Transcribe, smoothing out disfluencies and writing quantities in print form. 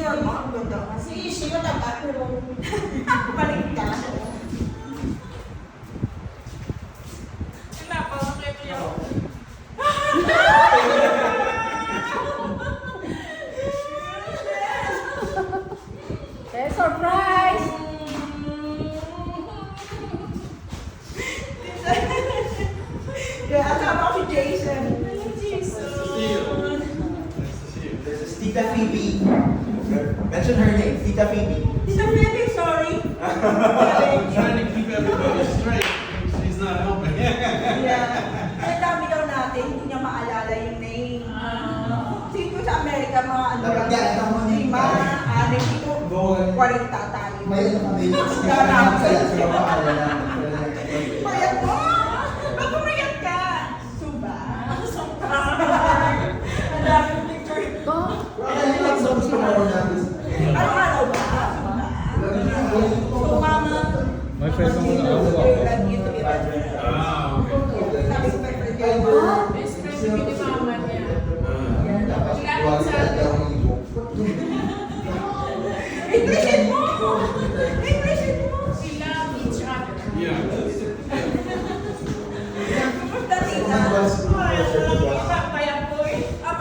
your mom ganda kasi siya nag pero balik ka. Surprise! Yeah, kasama ko si Jason. This is Tita Phoebe. Mention her name, Tita Phoebe. Tita Phoebe, sorry. I'm trying to keep everybody straight. She's not helping. Yeah. Ang dami daw natin, hindi niya maalala yung name. Dito sa Amerika, mga ano Dapat lang, yan, tama na yun. 5, 6, dito, 40 tayo. May ano kami, sinasama sa paalala. Mayat mo! Ba't pumayat ka? Suba? Ang daming picture. Araw-araw ba? So, mama. May pwede mo na ako.